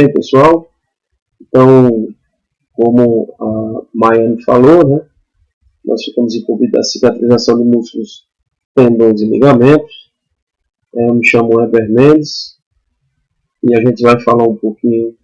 bem, pessoal? Então, como a Maiane falou, né, nós ficamos incumbidos da cicatrização de músculos, tendões e ligamentos. Eu me chamo Heber Mendes e a gente vai falar um pouquinho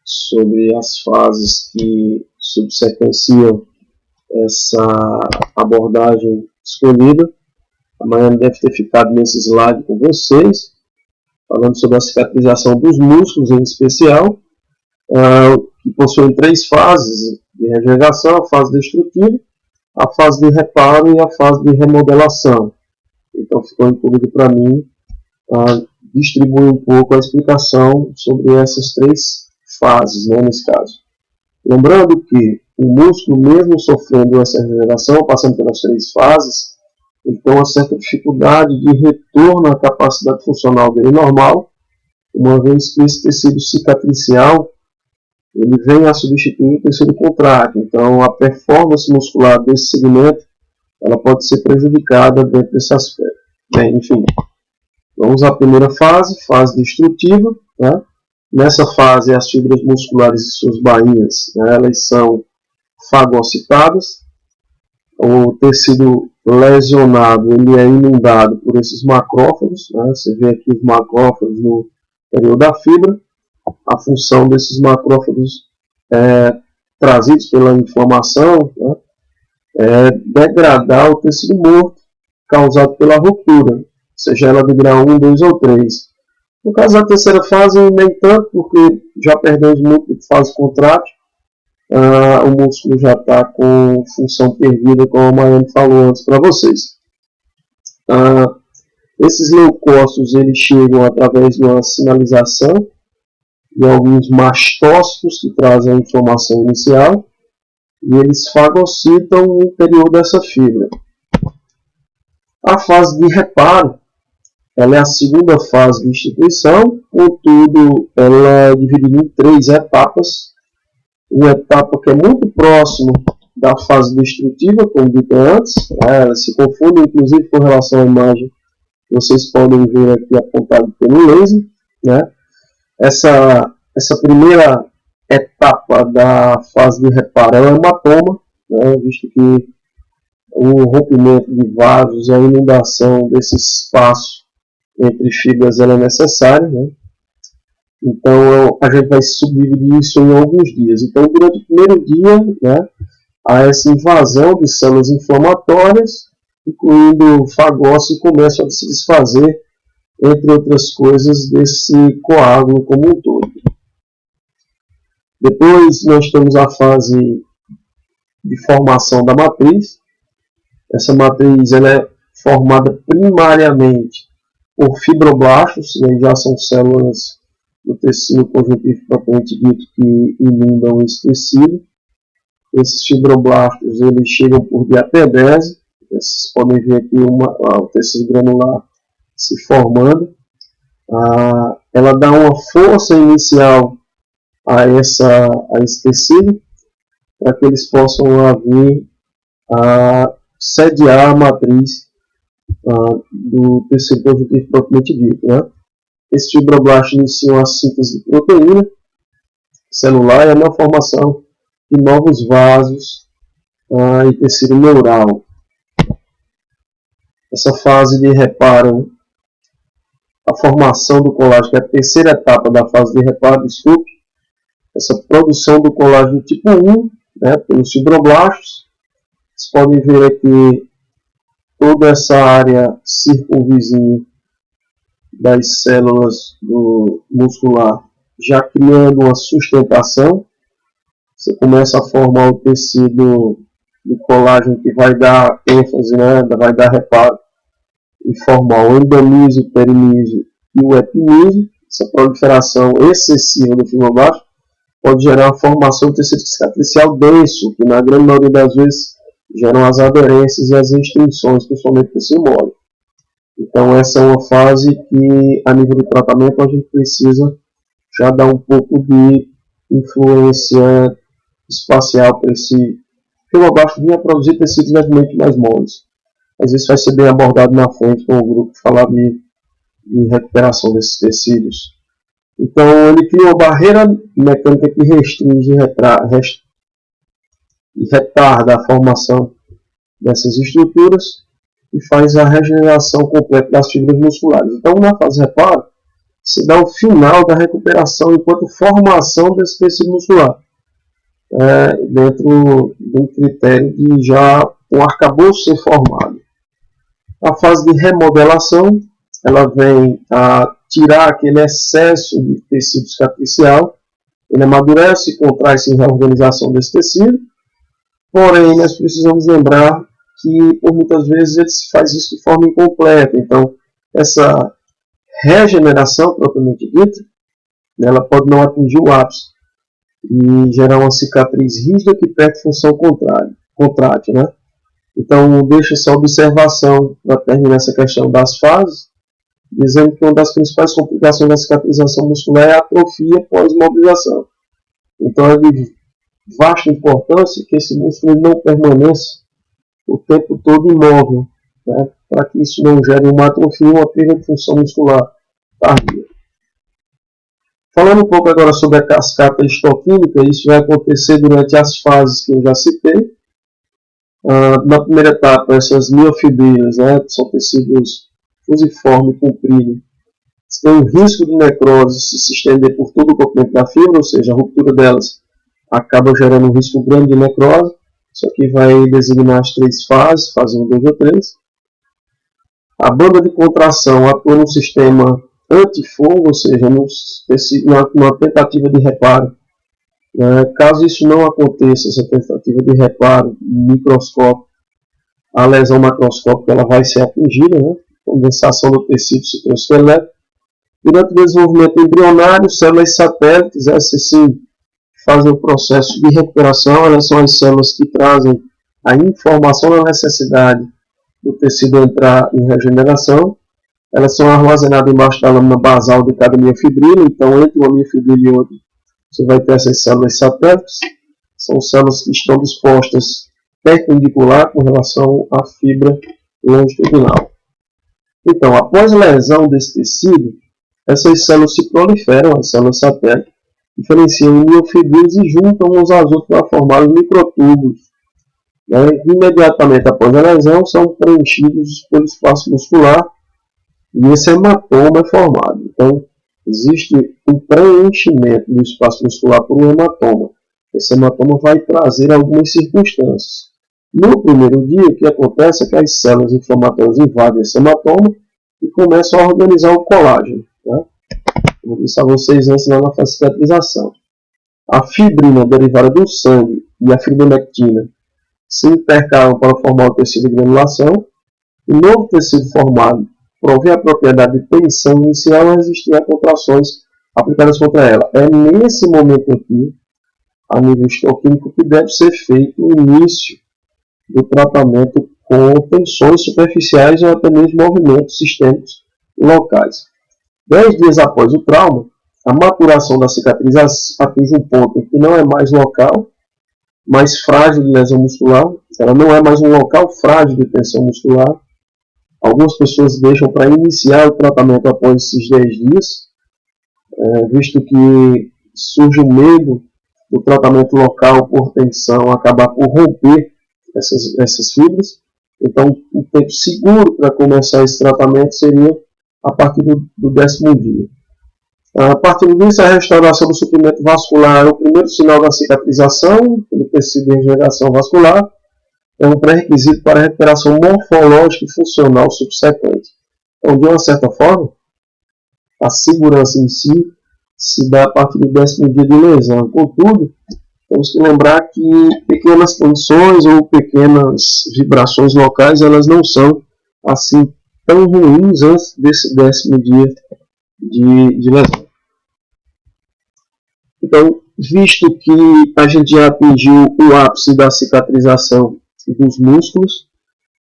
sobre as fases que subsequenciam essa abordagem escolhida. A Maiane deve ter ficado nesse slide com vocês, falando sobre a cicatrização dos músculos em especial, que possuem 3 fases de regeneração: a fase destrutiva, a fase de reparo e a fase de remodelação. Então ficou incluído para mim distribuir um pouco a explicação sobre essas 3 fases, né, nesse caso. Lembrando que o músculo, mesmo sofrendo essa regeneração, passando pelas 3 fases, ele tem uma certa dificuldade de retorno à capacidade funcional dele normal, uma vez que esse tecido cicatricial ele vem a substituir o tecido contrátil. Então, a performance muscular desse segmento ela pode ser prejudicada dentro desse aspecto. Bem, enfim, vamos à primeira fase, fase destrutiva. Né? Nessa fase, as fibras musculares e suas bainhas, né, elas são fagocitadas. O tecido lesionado ele é inundado por esses macrófagos. Né? Você vê aqui os macrófagos no interior da fibra. A função desses macrófagos trazidos pela inflamação, né, é degradar o tecido morto causado pela ruptura, seja ela de grau 1, 2 ou 3. No caso da terceira fase, nem tanto, porque já perdemos muito de fase contrátil, o músculo já está com função perdida, como a Maiane falou antes para vocês. Esses leucócitos eles chegam através de uma sinalização de alguns mastócitos que trazem a inflamação inicial e eles fagocitam o interior dessa fibra. A fase de reparo ela é a segunda fase de instituição, contudo ela é dividida em 3 etapas. Uma etapa que é muito próxima da fase destrutiva, como dito antes, elas se confundem inclusive com relação à imagem que vocês podem ver aqui apontado pelo laser, né? Essa primeira etapa da fase de reparo é o hematoma, né, visto que o rompimento de vasos e a inundação desse espaço entre fibras ela é necessária. Né? Então a gente vai subdividir isso em alguns dias. Então durante o primeiro dia, né, há essa invasão de células inflamatórias, incluindo fagócitos, que começam a se desfazer, entre outras coisas, desse coágulo como um todo. Depois nós temos a fase de formação da matriz. Essa matriz ela é formada primariamente por fibroblastos, e já são células do tecido conjuntivo propriamente dito que inundam esse tecido. Esses fibroblastos eles chegam por diapedese. Vocês podem ver aqui o tecido granular se formando. Ela dá uma força inicial a esse tecido para que eles possam vir a sediar a matriz do tecido conjuntivo propriamente dito. Né? Esses fibroblastos iniciam a síntese de proteína celular e a formação de novos vasos e tecido neural. Essa fase de reparo, a formação do colágeno, que é a terceira etapa da fase de reparo, essa produção do colágeno tipo 1, né, pelos fibroblastos. Vocês podem ver aqui toda essa área circunvizinha das células do muscular já criando uma sustentação. Você começa a formar o tecido de colágeno que vai dar ênfase, né, vai dar reparo e formar o endomísio, o perimísio e o epimísio. Essa proliferação excessiva do fibroblasto pode gerar a formação do tecido cicatricial denso, que na grande maioria das vezes geram as aderências e as extensões, principalmente do tecido mole. Então essa é uma fase que, a nível de tratamento, a gente precisa já dar um pouco de influência espacial para esse fibroblasto vir a produzir tecidos levemente mais moles. Mas isso vai ser bem abordado na frente com o grupo que falar de recuperação desses tecidos. Então, ele cria uma barreira mecânica que restringe e retarda a formação dessas estruturas e faz a regeneração completa das fibras musculares. Então, na fase reparo, se dá o final da recuperação enquanto formação desse tecido muscular, dentro de um critério de já o arcabouço ser formado. A fase de remodelação, ela vem a tirar aquele excesso de tecido cicatricial, ele amadurece, contrai-se em reorganização desse tecido, porém nós precisamos lembrar que por muitas vezes ele se faz isso de forma incompleta. Então, essa regeneração, propriamente dita, ela pode não atingir o ápice e gerar uma cicatriz rígida que perde função contrátil, né? Então, deixa essa observação para terminar essa questão das fases, dizendo que uma das principais complicações da cicatrização muscular é a atrofia pós-mobilização. Então, é de vasta importância que esse músculo não permaneça o tempo todo imóvel, né, para que isso não gere uma atrofia, uma perda de função muscular tardia. Falando um pouco agora sobre a cascata histoquímica, isso vai acontecer durante as fases que eu já citei. Na primeira etapa, essas miofibrilas, né, são tecidos fusiforme comprido, têm um risco de necrose se estender por todo o comprimento da fibra, ou seja, a ruptura delas acaba gerando um risco grande de necrose. Isso aqui vai designar as 3 fases, fase 1, 2 ou 3. A banda de contração atua no sistema antifogo, ou seja, numa tentativa de reparo. Caso isso não aconteça, essa tentativa de reparo microscópico, a lesão macroscópica ela vai ser atingida, né? Condensação do tecido citoesquelético. Durante o desenvolvimento embrionário, células satélites, essas sim fazem o processo de recuperação, elas são as células que trazem a informação da necessidade do tecido entrar em regeneração. Elas são armazenadas embaixo da lâmina basal de cada miofibrila, então entre uma miofibrila e outra você vai ter essas células satélites, são células que estão dispostas perpendicular com relação à fibra longitudinal. Então, após a lesão desse tecido, essas células se proliferam, as células satélites, diferenciam em miofibrilas e juntam uns às outras para formar os microtúbulos. Imediatamente após a lesão, são preenchidos pelo espaço muscular e esse hematoma é formado. Então, existe um preenchimento do espaço muscular por um hematoma. Esse hematoma vai trazer algumas circunstâncias. No primeiro dia, o que acontece é que as células inflamatórias invadem esse hematoma e começam a organizar o colágeno. Né? Como eu disse a vocês antes na cicatrização. A fibrina derivada do sangue e a fibronectina se intercalam para formar o tecido de granulação. O novo tecido formado provê a propriedade de tensão inicial a resistir a contrações aplicadas contra ela. É nesse momento aqui, a nível histoquímico, que deve ser feito o início do tratamento com tensões superficiais ou até mesmo movimentos sistêmicos locais. 10 dias após o trauma, a maturação da cicatriz atinge um ponto em que não é mais local, mais frágil de lesão muscular, ela não é mais um local frágil de tensão muscular. Algumas pessoas deixam para iniciar o tratamento após esses 10 dias, visto que surge o medo do tratamento local por tensão acabar por romper essas fibras. Então, o tempo seguro para começar esse tratamento seria a partir do 10º dia. A partir disso, a restauração do suprimento vascular é o primeiro sinal da cicatrização, pelo tecido de regeneração vascular. É um pré-requisito para a recuperação morfológica e funcional subsequente. Então, de uma certa forma, a segurança em si se dá a partir do 10º dia de lesão. Contudo, temos que lembrar que pequenas tensões ou pequenas vibrações locais, elas não são assim tão ruins antes desse 10º dia de lesão. Então, visto que a gente já atingiu o ápice da cicatrização dos músculos,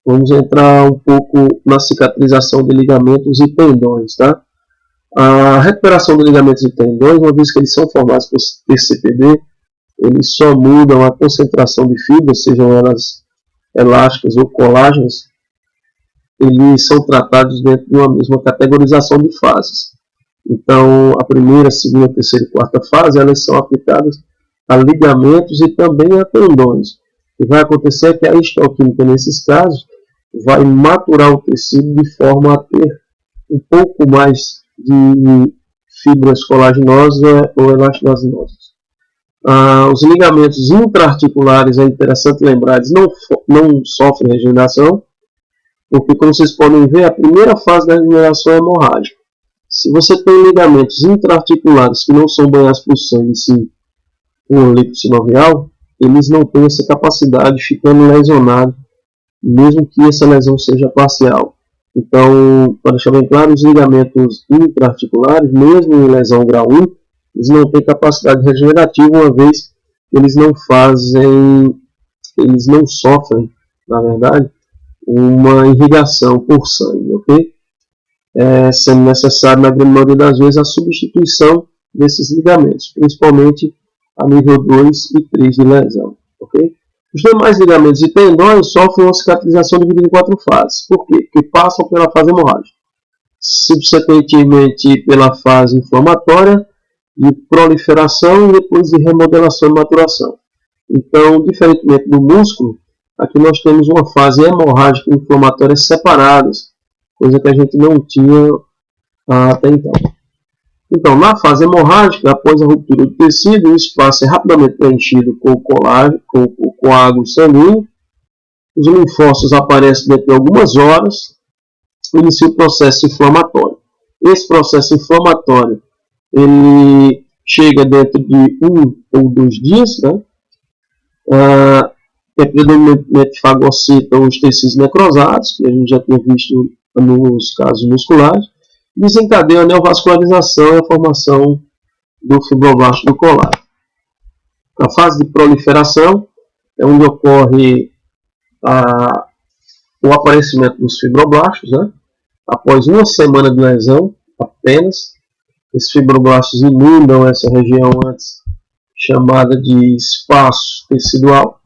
vamos entrar um pouco na cicatrização de ligamentos e tendões. Tá? A recuperação de ligamentos e tendões, uma vez que eles são formados por TCPD, eles só mudam a concentração de fibras, sejam elas elásticas ou colágenas, eles são tratados dentro de uma mesma categorização de fases. Então, a primeira, segunda, terceira e quarta fase, elas são aplicadas a ligamentos e também a tendões. O que vai acontecer é que a histoquímica, nesses casos, vai maturar o tecido de forma a ter um pouco mais de fibras colaginosas ou elastinosidosas. Os ligamentos intraarticulares, é interessante lembrar, eles não sofrem regeneração, porque, como vocês podem ver, a primeira fase da regeneração é hemorrágica. Se você tem ligamentos intraarticulares que não são banhados por sangue, sim por líquido sinovial, eles não têm essa capacidade, ficando lesionados, mesmo que essa lesão seja parcial. Então, para deixar bem claro, os ligamentos intraarticulares, mesmo em lesão grau 1, eles não têm capacidade regenerativa, uma vez que eles não sofrem, na verdade, uma irrigação por sangue, ok? Sendo necessário, na grande maioria das vezes, a substituição desses ligamentos, principalmente a nível 2 e 3 de lesão, ok? Os demais ligamentos e tendões sofrem uma cicatrização dividida em 4 fases. Por quê? Porque passam pela fase hemorrágica, subsequentemente pela fase inflamatória, de proliferação e depois de remodelação e maturação. Então, diferentemente do músculo, aqui nós temos uma fase hemorrágica e inflamatória separadas, coisa que a gente não tinha até então. Então, na fase hemorrágica, após a ruptura do tecido, o espaço é rapidamente preenchido com o coágulo sanguíneo, os linfócitos aparecem dentro de algumas horas, inicia o processo inflamatório. Esse processo inflamatório, ele chega dentro de 1 ou 2 dias, né? É predominantemente fagocita os tecidos necrosados, que a gente já tinha visto nos casos musculares, desencadeia a neovascularização e a formação do fibroblasto do colágeno. A fase de proliferação é onde ocorre o aparecimento dos fibroblastos, né? Após uma semana de lesão apenas. Esses fibroblastos inundam essa região antes chamada de espaço tecidual,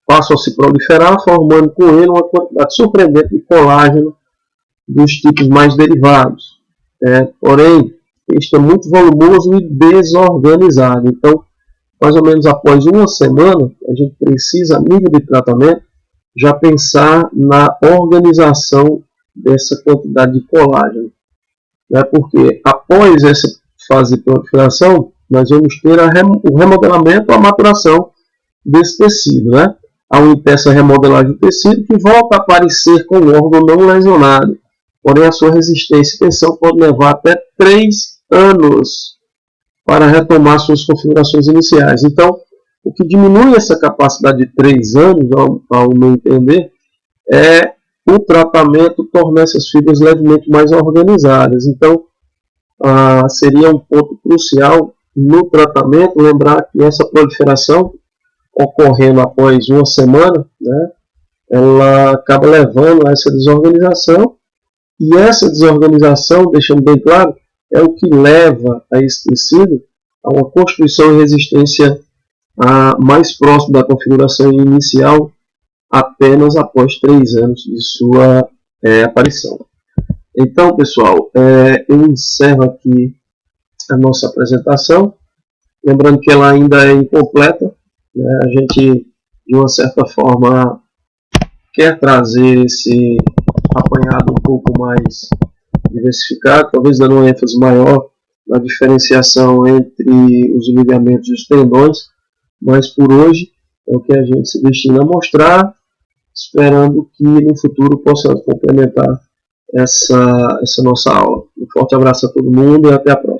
passam a se proliferar, formando com ele uma quantidade surpreendente de colágeno dos tipos mais derivados. Porém, este é muito volumoso e desorganizado. Então, mais ou menos após uma semana, a gente precisa, a nível de tratamento, já pensar na organização dessa quantidade de colágeno. Porque após essa fase de proliferação, nós vamos ter o remodelamento, a maturação desse tecido. Há uma intensa remodelagem do tecido que volta a aparecer com o órgão não lesionado. Porém, a sua resistência e tensão pode levar até 3 anos para retomar suas configurações iniciais. Então, o que diminui essa capacidade de 3 anos, ao meu entender, é o tratamento tornar essas fibras levemente mais organizadas. Então, seria um ponto crucial no tratamento lembrar que essa proliferação, ocorrendo após uma semana, ela acaba levando a essa desorganização, e essa desorganização, deixando bem claro, é o que leva a esse tecido a uma constituição e resistência mais próxima da configuração inicial, apenas após 3 anos de sua aparição. Então, pessoal, eu encerro aqui a nossa apresentação, lembrando que ela ainda é incompleta, a gente, de uma certa forma, quer trazer esse apanhado um pouco mais diversificado, talvez dando uma ênfase maior na diferenciação entre os ligamentos e os tendões, mas por hoje é o que a gente se destina a mostrar, esperando que no futuro possamos complementar essa nossa aula. Um forte abraço a todo mundo e até a próxima.